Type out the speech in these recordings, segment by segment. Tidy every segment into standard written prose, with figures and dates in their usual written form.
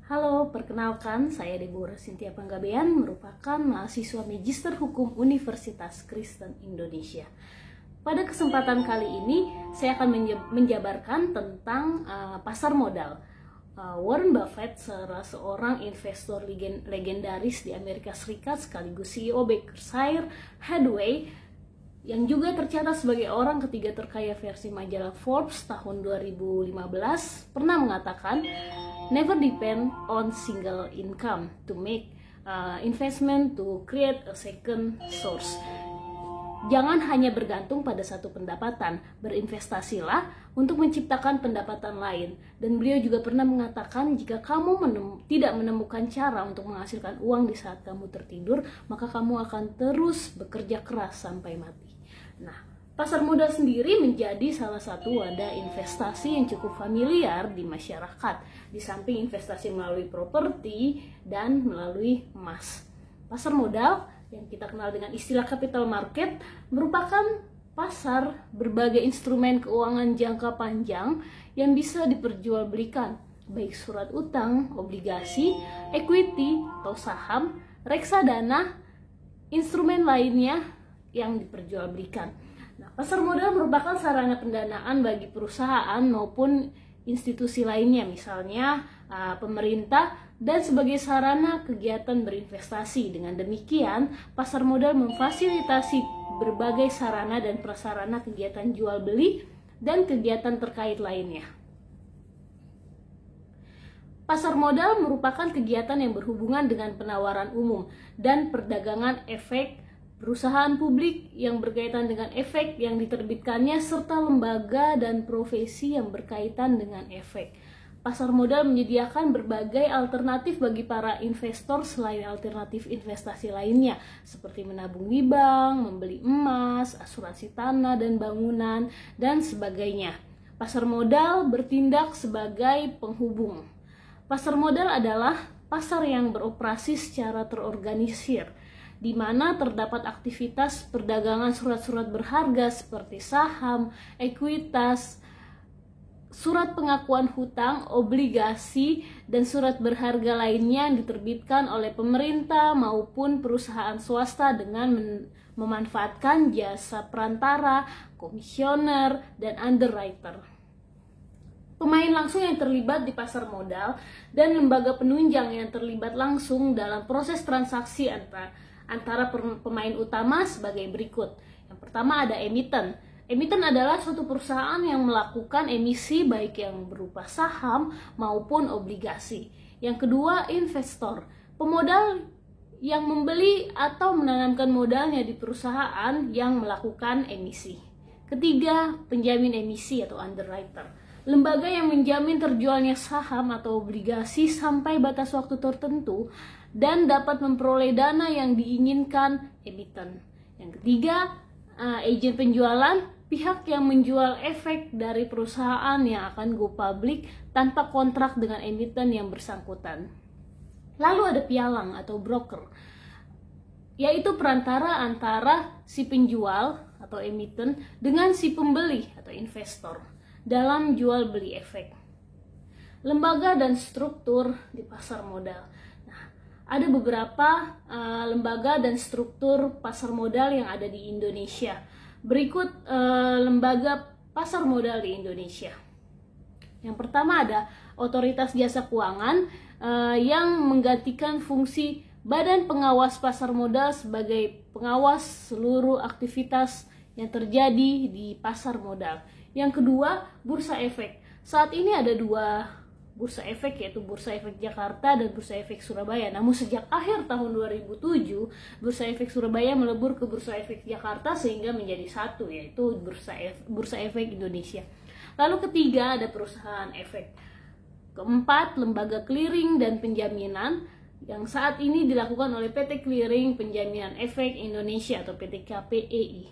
Halo, perkenalkan saya Deborah Cynthia Panggabean, merupakan mahasiswa Magister Hukum Universitas Kristen Indonesia. Pada kesempatan kali ini, saya akan menjabarkan tentang pasar modal. Warren Buffett, salah seorang investor legendaris di Amerika Serikat sekaligus CEO Berkshire Hathaway, yang juga tercatat sebagai orang ketiga terkaya versi majalah Forbes tahun 2015, pernah mengatakan, "Never depend on single income to make investment to create a second source." Jangan hanya bergantung pada satu pendapatan, berinvestasilah untuk menciptakan pendapatan lain. Dan beliau juga pernah mengatakan, jika kamu tidak menemukan cara untuk menghasilkan uang di saat kamu tertidur, maka kamu akan terus bekerja keras sampai mati. Nah, pasar modal sendiri menjadi salah satu wadah investasi yang cukup familiar di masyarakat, di samping investasi melalui properti dan melalui emas. Pasar modal yang kita kenal dengan istilah capital market merupakan pasar berbagai instrumen keuangan jangka panjang yang bisa diperjualbelikan, baik surat utang, obligasi, equity atau saham, reksadana, instrumen lainnya yang diperjualbelikan. Nah, pasar modal merupakan sarana pendanaan bagi perusahaan maupun institusi lainnya, misalnya pemerintah, dan sebagai sarana kegiatan berinvestasi. Dengan demikian, pasar modal memfasilitasi berbagai sarana dan prasarana kegiatan jual beli dan kegiatan terkait lainnya. Pasar modal merupakan kegiatan yang berhubungan dengan penawaran umum dan perdagangan efek perusahaan publik yang berkaitan dengan efek yang diterbitkannya, serta lembaga dan profesi yang berkaitan dengan efek. Pasar modal menyediakan berbagai alternatif bagi para investor selain alternatif investasi lainnya, seperti menabung di bank, membeli emas, asuransi tanah dan bangunan, dan sebagainya. Pasar modal bertindak sebagai penghubung. Pasar modal adalah pasar yang beroperasi secara terorganisir, di mana terdapat aktivitas perdagangan surat-surat berharga seperti saham, ekuitas, surat pengakuan hutang, obligasi, dan surat berharga lainnya yang diterbitkan oleh pemerintah maupun perusahaan swasta dengan memanfaatkan jasa perantara, komisioner, dan underwriter. Pemain langsung yang terlibat di pasar modal dan lembaga penunjang yang terlibat langsung dalam proses transaksi antara pemain utama sebagai berikut. Yang pertama ada emiten. Emiten adalah suatu perusahaan yang melakukan emisi baik yang berupa saham maupun obligasi. Yang kedua, investor. Pemodal yang membeli atau menanamkan modalnya di perusahaan yang melakukan emisi. Ketiga, penjamin emisi atau underwriter. Lembaga yang menjamin terjualnya saham atau obligasi sampai batas waktu tertentu dan dapat memperoleh dana yang diinginkan emiten. Yang ketiga, agen penjualan, pihak yang menjual efek dari perusahaan yang akan go public tanpa kontrak dengan emiten yang bersangkutan. Lalu ada pialang atau broker, yaitu perantara antara si penjual atau emiten dengan si pembeli atau investor dalam jual beli efek. Lembaga dan struktur di pasar modal. Nah, ada beberapa lembaga dan struktur pasar modal yang ada di Indonesia. Berikut lembaga pasar modal di Indonesia. Yang pertama ada Otoritas Jasa Keuangan yang menggantikan fungsi Badan Pengawas Pasar Modal sebagai pengawas seluruh aktivitas yang terjadi di pasar modal. Yang kedua, Bursa Efek. Saat ini ada dua bursa efek, yaitu Bursa Efek Jakarta dan Bursa Efek Surabaya. Namun sejak akhir tahun 2007, Bursa Efek Surabaya melebur ke Bursa Efek Jakarta sehingga menjadi satu, yaitu Bursa Efek Indonesia. Lalu ketiga ada perusahaan efek. Keempat, lembaga clearing dan penjaminan yang saat ini dilakukan oleh PT Clearing Penjaminan Efek Indonesia atau PT KPEI.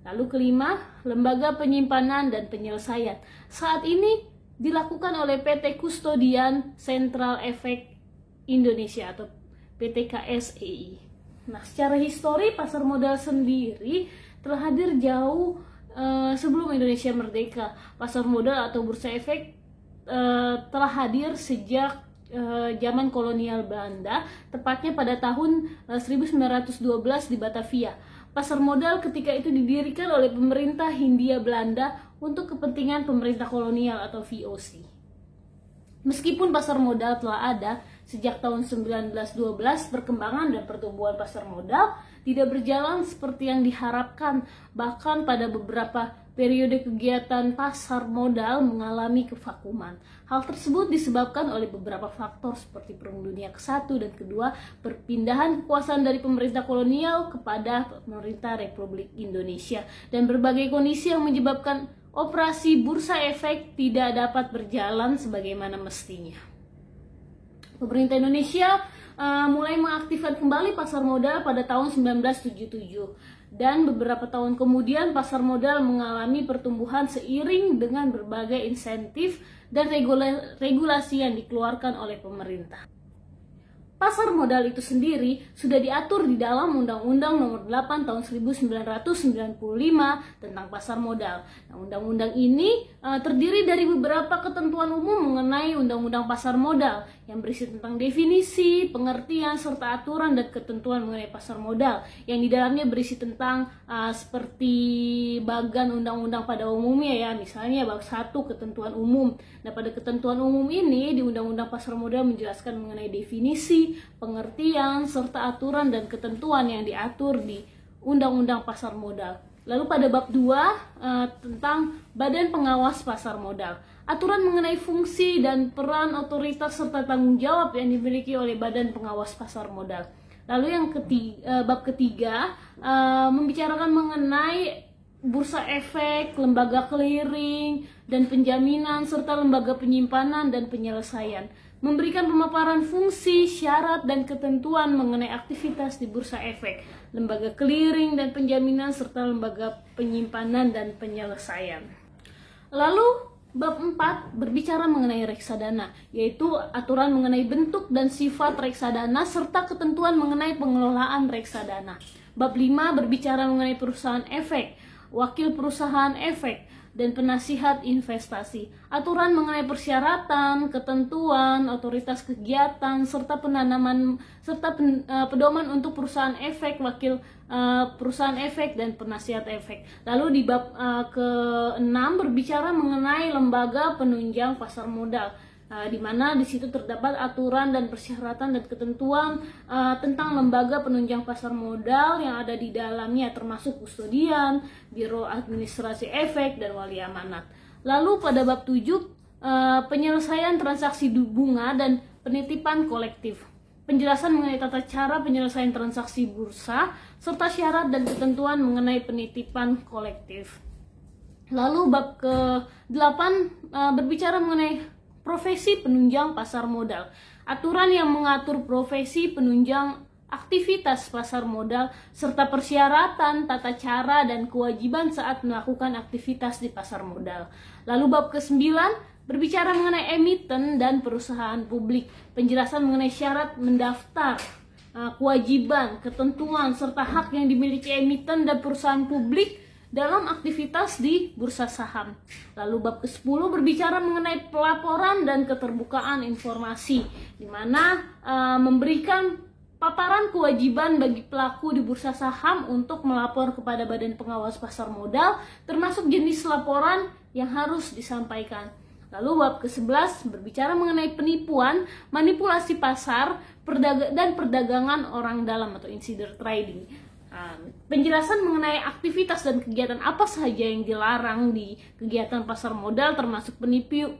Lalu kelima, lembaga penyimpanan dan penyelesaian. Saat ini dilakukan oleh PT Kustodian Sentral Efek Indonesia atau PT KSEI. Nah, secara histori pasar modal sendiri telah hadir jauh sebelum Indonesia merdeka. Pasar modal atau bursa efek telah hadir sejak zaman kolonial Belanda, tepatnya pada tahun 1912 di Batavia. Pasar modal ketika itu didirikan oleh pemerintah Hindia Belanda untuk kepentingan pemerintah kolonial atau VOC. Meskipun pasar modal telah ada sejak tahun 1912, perkembangan dan pertumbuhan pasar modal tidak berjalan seperti yang diharapkan. Bahkan pada beberapa periode kegiatan pasar modal mengalami kevakuman. Hal tersebut disebabkan oleh beberapa faktor seperti Perang Dunia ke-1 dan ke-2, perpindahan kekuasaan dari pemerintah kolonial kepada pemerintah Republik Indonesia, dan berbagai kondisi yang menyebabkan operasi bursa efek tidak dapat berjalan sebagaimana mestinya. Pemerintah Indonesia mulai mengaktifkan kembali pasar modal pada tahun 1977, dan beberapa tahun kemudian pasar modal mengalami pertumbuhan seiring dengan berbagai insentif dan regulasi yang dikeluarkan oleh pemerintah. Pasar modal itu sendiri sudah diatur di dalam Undang-Undang Nomor 8 Tahun 1995 tentang pasar modal. Nah, undang-undang ini terdiri dari beberapa ketentuan umum mengenai Undang-Undang Pasar Modal yang berisi tentang definisi, pengertian, serta aturan dan ketentuan mengenai pasar modal, yang di dalamnya berisi tentang seperti bagan undang-undang pada umumnya ya, misalnya bab 1 ketentuan umum. Nah, pada ketentuan umum ini di Undang-Undang Pasar Modal menjelaskan mengenai definisi, pengertian, serta aturan dan ketentuan yang diatur di Undang-Undang Pasar Modal. Lalu pada bab 2 tentang Badan Pengawas Pasar Modal, aturan mengenai fungsi dan peran otoritas serta tanggung jawab yang dimiliki oleh Badan Pengawas Pasar Modal. Lalu yang bab ketiga membicarakan mengenai bursa efek, lembaga clearing dan penjaminan, serta lembaga penyimpanan dan penyelesaian. Memberikan pemaparan fungsi, syarat, dan ketentuan mengenai aktivitas di bursa efek, lembaga clearing dan penjaminan, serta lembaga penyimpanan dan penyelesaian. Lalu bab 4 berbicara mengenai reksadana, yaitu aturan mengenai bentuk dan sifat reksadana serta ketentuan mengenai pengelolaan reksadana. Bab 5 berbicara mengenai perusahaan efek, wakil perusahaan efek, dan penasihat investasi. Aturan mengenai persyaratan, ketentuan, otoritas kegiatan, serta penanaman serta pedoman untuk perusahaan efek, wakil perusahaan efek, dan penasihat efek. Lalu di bab ke-6 berbicara mengenai lembaga penunjang pasar modal, di mana di situ terdapat aturan dan persyaratan dan ketentuan tentang lembaga penunjang pasar modal yang ada di dalamnya, termasuk kustodian, biro administrasi efek, dan wali amanat. Lalu pada bab 7 penyelesaian transaksi bunga dan penitipan kolektif, penjelasan mengenai tata cara penyelesaian transaksi bursa serta syarat dan ketentuan mengenai penitipan kolektif. Lalu bab ke-8 berbicara mengenai profesi penunjang pasar modal, aturan yang mengatur profesi penunjang aktivitas pasar modal, serta persyaratan, tata cara, dan kewajiban saat melakukan aktivitas di pasar modal. Lalu bab ke-9 berbicara mengenai emiten dan perusahaan publik, penjelasan mengenai syarat mendaftar, kewajiban, ketentuan, serta hak yang dimiliki emiten dan perusahaan publik dalam aktivitas di bursa saham. Lalu bab ke-10 berbicara mengenai pelaporan dan keterbukaan informasi, di mana memberikan paparan kewajiban bagi pelaku di bursa saham untuk melapor kepada Badan Pengawas Pasar Modal, termasuk jenis laporan yang harus disampaikan. Lalu bab ke-11 berbicara mengenai penipuan, manipulasi pasar, dan perdagangan orang dalam atau insider trading. Penjelasan mengenai aktivitas dan kegiatan apa saja yang dilarang di kegiatan pasar modal, termasuk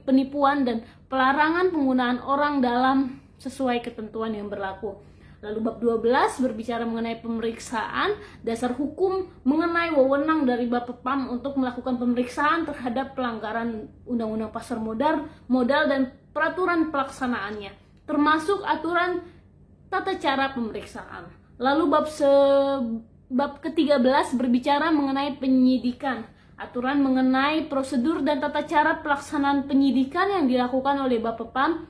penipuan dan pelarangan penggunaan orang dalam sesuai ketentuan yang berlaku. Lalu bab 12 berbicara mengenai pemeriksaan, dasar hukum mengenai wewenang dari Bapepam untuk melakukan pemeriksaan terhadap pelanggaran Undang-Undang Pasar Modal dan peraturan pelaksanaannya, termasuk aturan tata cara pemeriksaan. Lalu bab ke-13 berbicara mengenai penyidikan, aturan mengenai prosedur dan tata cara pelaksanaan penyidikan yang dilakukan oleh Bapepam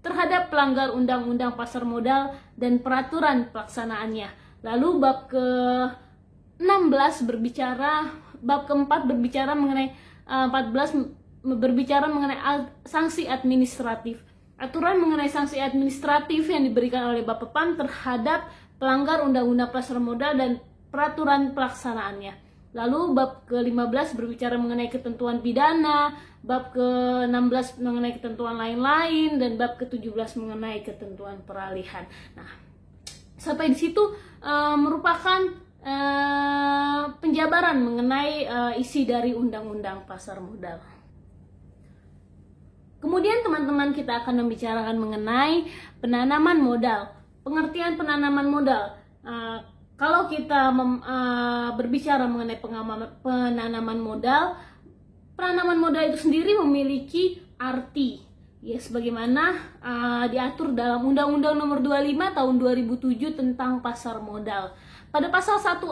terhadap pelanggar Undang-Undang Pasar Modal dan peraturan pelaksanaannya. Lalu bab ke-16 bab ke-4 berbicara mengenai 14 berbicara mengenai sanksi administratif, aturan mengenai sanksi administratif yang diberikan oleh Bapepam terhadap pelanggar Undang-Undang Pasar Modal dan peraturan pelaksanaannya. Lalu bab ke-15 berbicara mengenai ketentuan pidana, bab ke-16 mengenai ketentuan lain-lain, dan bab ke-17 mengenai ketentuan peralihan. Nah, sampai di situ merupakan penjabaran mengenai isi dari Undang-Undang Pasar Modal. Kemudian teman-teman kita akan membicarakan mengenai penanaman modal. Pengertian penanaman modal. Kalau kita berbicara mengenai penanaman modal itu sendiri memiliki arti, ya, sebagaimana diatur dalam Undang-Undang Nomor 25 Tahun 2007 tentang pasar modal. Pada pasal 1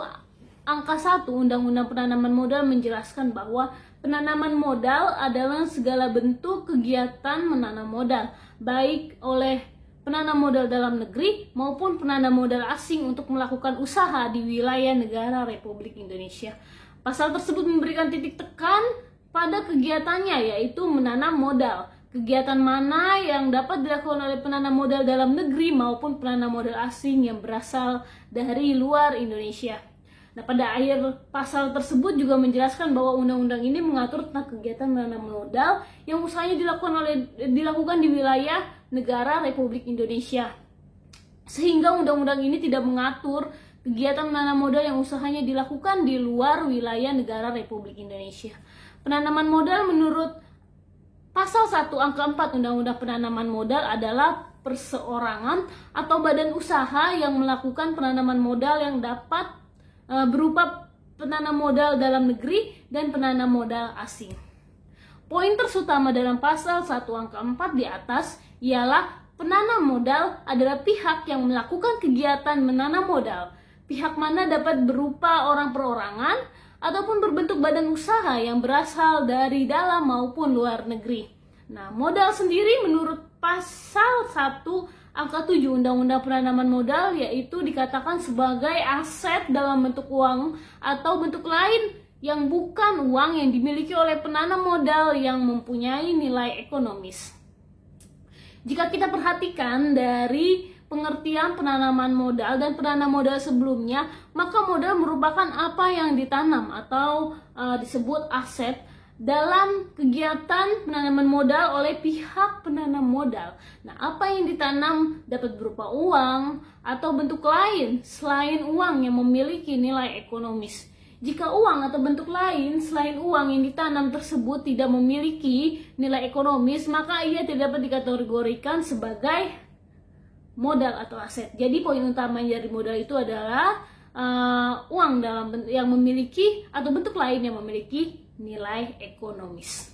angka 1 Undang-Undang Penanaman Modal menjelaskan bahwa penanaman modal adalah segala bentuk kegiatan menanam modal, baik oleh penanam modal dalam negeri maupun penanam modal asing untuk melakukan usaha di wilayah negara Republik Indonesia. Pasal tersebut memberikan titik tekan pada kegiatannya, yaitu menanam modal. Kegiatan mana yang dapat dilakukan oleh penanam modal dalam negeri maupun penanam modal asing yang berasal dari luar Indonesia. Nah, pada akhir pasal tersebut juga menjelaskan bahwa undang-undang ini mengatur tentang kegiatan menanam modal yang usahanya dilakukan di wilayah negara Republik Indonesia. Sehingga undang-undang ini tidak mengatur kegiatan menanam modal yang usahanya dilakukan di luar wilayah negara Republik Indonesia. Penanaman modal menurut Pasal 1 angka 4 Undang-Undang Penanaman Modal adalah perseorangan atau badan usaha yang melakukan penanaman modal yang dapat berupa penanam modal dalam negeri dan penanam modal asing. Poin terutama dalam pasal 1 angka 4 di atas ialah penanam modal adalah pihak yang melakukan kegiatan menanam modal. Pihak mana dapat berupa orang perorangan ataupun berbentuk badan usaha yang berasal dari dalam maupun luar negeri. Nah, modal sendiri menurut pasal 1 angka 7 Undang-Undang Penanaman Modal yaitu dikatakan sebagai aset dalam bentuk uang atau bentuk lain yang bukan uang yang dimiliki oleh penanam modal yang mempunyai nilai ekonomis. Jika kita perhatikan dari pengertian penanaman modal dan penanam modal sebelumnya, maka modal merupakan apa yang ditanam atau disebut aset dalam kegiatan penanaman modal oleh pihak penanam modal. Nah, apa yang ditanam dapat berupa uang atau bentuk lain selain uang yang memiliki nilai ekonomis. Jika uang atau bentuk lain selain uang yang ditanam tersebut tidak memiliki nilai ekonomis, maka ia tidak dapat dikategorikan sebagai modal atau aset. Jadi poin utama dari modal itu adalah uang dalam yang memiliki atau bentuk lain yang memiliki nilai ekonomis.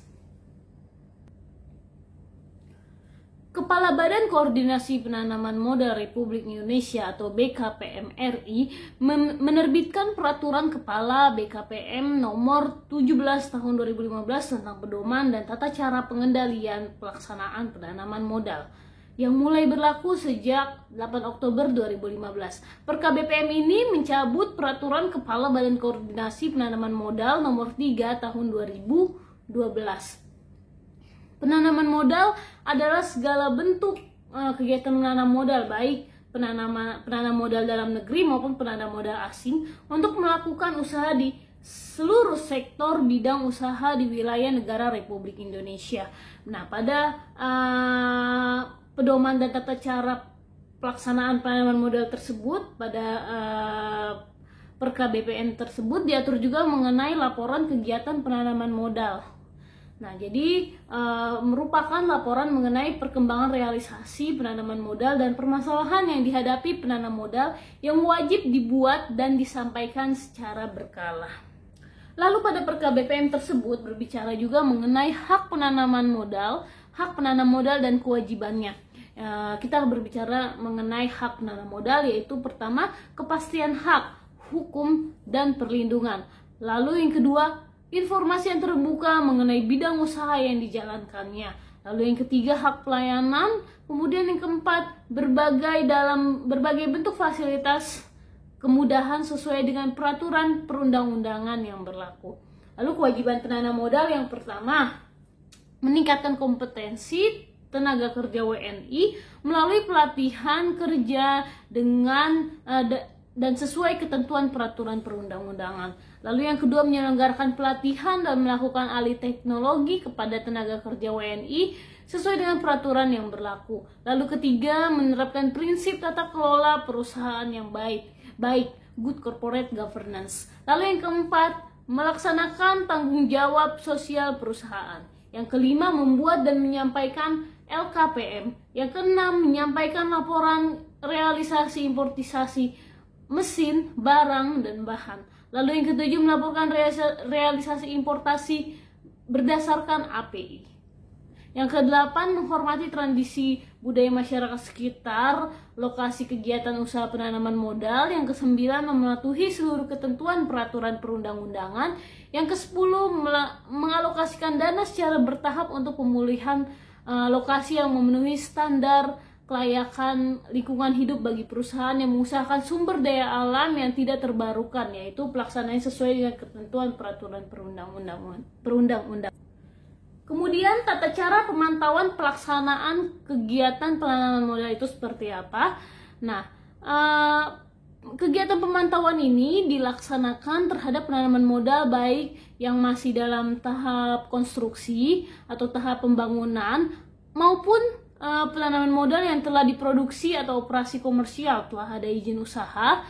Kepala Badan Koordinasi Penanaman Modal Republik Indonesia atau BKPM RI menerbitkan peraturan Kepala BKPM nomor 17 tahun 2015 tentang pedoman dan tata cara pengendalian pelaksanaan penanaman modal yang mulai berlaku sejak 8 Oktober 2015. Perka BPM ini mencabut peraturan Kepala Badan Koordinasi Penanaman Modal nomor 3 tahun 2012. Penanaman modal adalah segala bentuk kegiatan menanam modal, baik penanam modal dalam negeri maupun penanam modal asing untuk melakukan usaha di seluruh sektor bidang usaha di wilayah negara Republik Indonesia. Nah, pada pedoman dan tata cara pelaksanaan penanaman modal tersebut pada Perka BPM tersebut diatur juga mengenai laporan kegiatan penanaman modal. Nah, jadi merupakan laporan mengenai perkembangan realisasi penanaman modal dan permasalahan yang dihadapi penanam modal yang wajib dibuat dan disampaikan secara berkala. Lalu pada Perka BPM tersebut berbicara juga mengenai hak penanaman modal, hak penanam modal dan kewajibannya. Kita berbicara mengenai hak penanam modal, yaitu pertama kepastian hak, hukum, dan perlindungan. Lalu yang kedua, informasi yang terbuka mengenai bidang usaha yang dijalankannya. Lalu yang ketiga, hak pelayanan. Kemudian yang keempat, berbagai bentuk fasilitas kemudahan sesuai dengan peraturan perundang-undangan yang berlaku. Lalu kewajiban penanam modal yang pertama, meningkatkan kompetensi, tenaga kerja WNI melalui pelatihan kerja dengan dan sesuai ketentuan peraturan perundang-undangan. Lalu yang kedua, menyelenggarakan pelatihan dan melakukan alih teknologi kepada tenaga kerja WNI sesuai dengan peraturan yang berlaku. Lalu ketiga, menerapkan prinsip tata kelola perusahaan yang baik, good corporate governance. Lalu yang keempat, melaksanakan tanggung jawab sosial perusahaan. Yang kelima, membuat dan menyampaikan LKPM. Yang keenam, menyampaikan laporan realisasi importisasi mesin, barang, dan bahan. Lalu yang ketujuh, melaporkan realisasi importasi berdasarkan API. Yang kedelapan, menghormati tradisi budaya masyarakat sekitar lokasi kegiatan usaha penanaman modal. Yang kesembilan, mematuhi seluruh ketentuan peraturan perundang-undangan. Yang kesepuluh, mengalokasikan dana secara bertahap untuk pemulihan lokasi yang memenuhi standar kelayakan lingkungan hidup bagi perusahaan yang mengusahakan sumber daya alam yang tidak terbarukan, yaitu pelaksanaan sesuai dengan ketentuan peraturan perundang-undangan. Kemudian tata cara pemantauan pelaksanaan kegiatan penanaman modal itu seperti apa? Nah, kegiatan pemantauan ini dilaksanakan terhadap penanaman modal baik yang masih dalam tahap konstruksi atau tahap pembangunan maupun penanaman modal yang telah diproduksi atau operasi komersial telah ada izin usaha.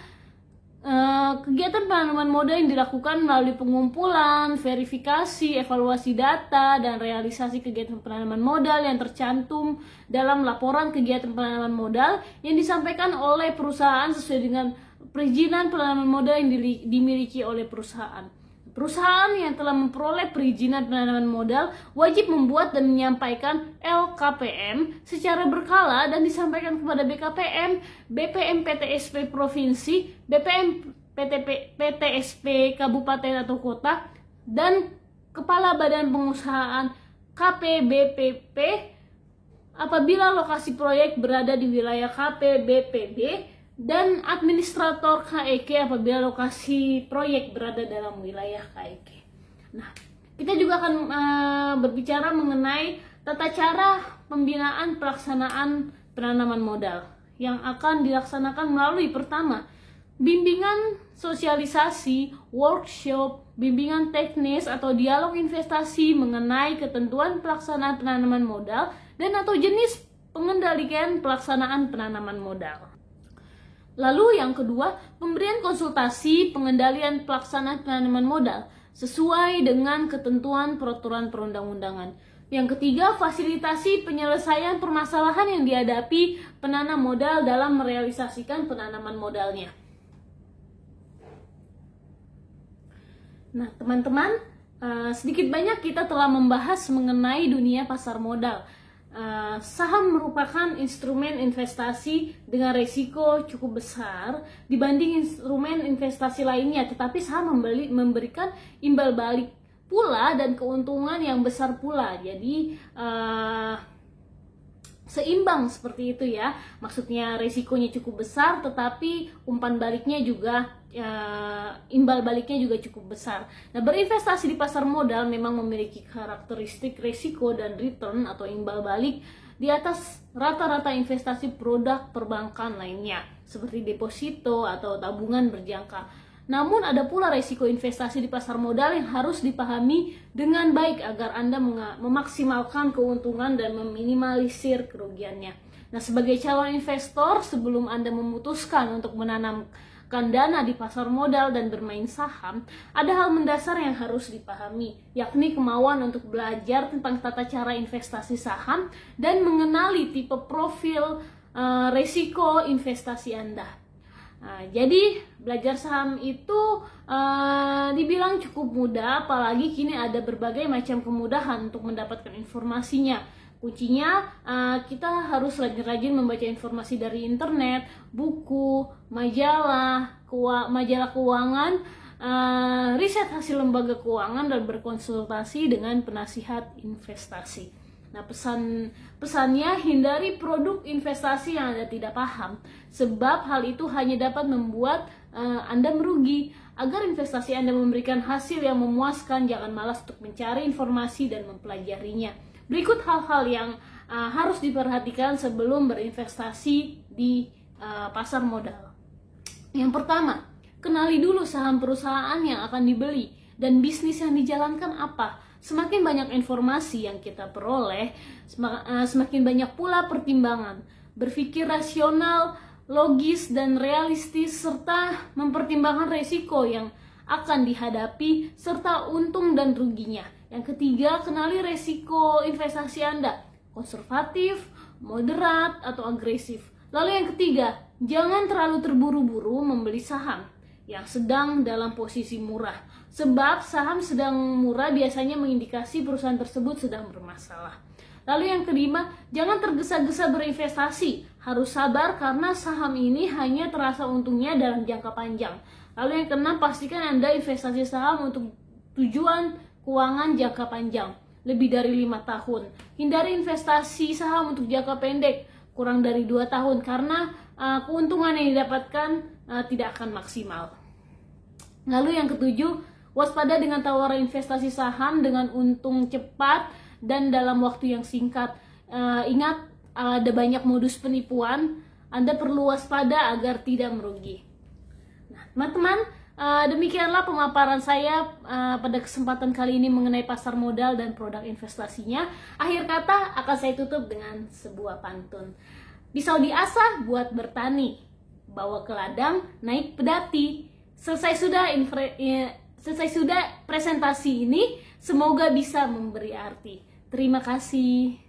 Kegiatan penanaman modal yang dilakukan melalui pengumpulan, verifikasi, evaluasi data, dan realisasi kegiatan penanaman modal yang tercantum dalam laporan kegiatan penanaman modal yang disampaikan oleh perusahaan sesuai dengan perizinan penanaman modal yang dimiliki oleh perusahaan. Perusahaan yang telah memperoleh perizinan penanaman modal wajib membuat dan menyampaikan LKPM secara berkala dan disampaikan kepada BKPM, BPM PTSP Provinsi, BPM PTSP Kabupaten atau Kota, dan Kepala Badan Pengusahaan KPBPP apabila lokasi proyek berada di wilayah KPBPD, dan administrator KEK apabila lokasi proyek berada dalam wilayah KEK. Nah, kita juga akan berbicara mengenai tata cara pembinaan pelaksanaan penanaman modal yang akan dilaksanakan melalui pertama, bimbingan sosialisasi, workshop, bimbingan teknis atau dialog investasi mengenai ketentuan pelaksanaan penanaman modal dan atau jenis pengendalian pelaksanaan penanaman modal. Lalu yang kedua, pemberian konsultasi pengendalian pelaksanaan penanaman modal sesuai dengan ketentuan peraturan perundang-undangan. Yang ketiga, fasilitasi penyelesaian permasalahan yang dihadapi penanam modal dalam merealisasikan penanaman modalnya. Nah, teman-teman, sedikit banyak kita telah membahas mengenai dunia pasar modal. Saham merupakan instrumen investasi dengan risiko cukup besar dibanding instrumen investasi lainnya, tetapi saham memberikan imbal balik pula dan keuntungan yang besar pula. Jadi seimbang seperti itu ya, maksudnya risikonya cukup besar tetapi umpan baliknya juga imbal baliknya juga cukup besar. Nah, berinvestasi di pasar modal memang memiliki karakteristik risiko dan return atau imbal balik di atas rata-rata investasi produk perbankan lainnya seperti deposito atau tabungan berjangka. Namun ada pula risiko investasi di pasar modal yang harus dipahami dengan baik agar Anda memaksimalkan keuntungan dan meminimalisir kerugiannya. Nah, sebagai calon investor, sebelum Anda memutuskan untuk menanamkan dana di pasar modal dan bermain saham, ada hal mendasar yang harus dipahami, yakni kemauan untuk belajar tentang tata cara investasi saham dan mengenali tipe profil risiko investasi Anda. Jadi belajar saham itu dibilang cukup mudah, apalagi kini ada berbagai macam kemudahan untuk mendapatkan informasinya. Kuncinya kita harus rajin-rajin membaca informasi dari internet, buku, majalah keuangan, riset hasil lembaga keuangan, dan berkonsultasi dengan penasihat investasi. Nah, pesannya hindari produk investasi yang Anda tidak paham, sebab hal itu hanya dapat membuat Anda merugi. Agar investasi Anda memberikan hasil yang memuaskan, jangan malas untuk mencari informasi dan mempelajarinya. Berikut hal-hal yang harus diperhatikan sebelum berinvestasi di pasar modal. Yang pertama, kenali dulu saham perusahaan yang akan dibeli dan bisnis yang dijalankan apa. Semakin banyak informasi yang kita peroleh, semakin banyak pula pertimbangan. Berpikir rasional, logis, dan realistis, serta mempertimbangkan resiko yang akan dihadapi, serta untung dan ruginya. Yang ketiga, kenali resiko investasi Anda, konservatif, moderat, atau agresif. Lalu yang ketiga, jangan terlalu terburu-buru membeli saham yang sedang dalam posisi murah. Sebab saham sedang murah biasanya mengindikasi perusahaan tersebut sedang bermasalah. Lalu yang kelima, jangan tergesa-gesa berinvestasi. Harus sabar karena saham ini hanya terasa untungnya dalam jangka panjang. Lalu yang keenam, pastikan Anda investasi saham untuk tujuan keuangan jangka panjang, lebih dari 5 tahun. Hindari investasi saham untuk jangka pendek, kurang dari 2 tahun, karena keuntungan yang didapatkan tidak akan maksimal. Lalu yang ketujuh, waspada dengan tawaran investasi saham dengan untung cepat dan dalam waktu yang singkat. Ingat, ada banyak modus penipuan. Anda perlu waspada agar tidak merugi. Nah, teman-teman, demikianlah pemaparan saya pada kesempatan kali ini mengenai pasar modal dan produk investasinya. Akhir kata akan saya tutup dengan sebuah pantun. Pisau diasah buat bertani, bawa ke ladang naik pedati. Selesai sudah presentasi ini, semoga bisa memberi arti. Terima kasih.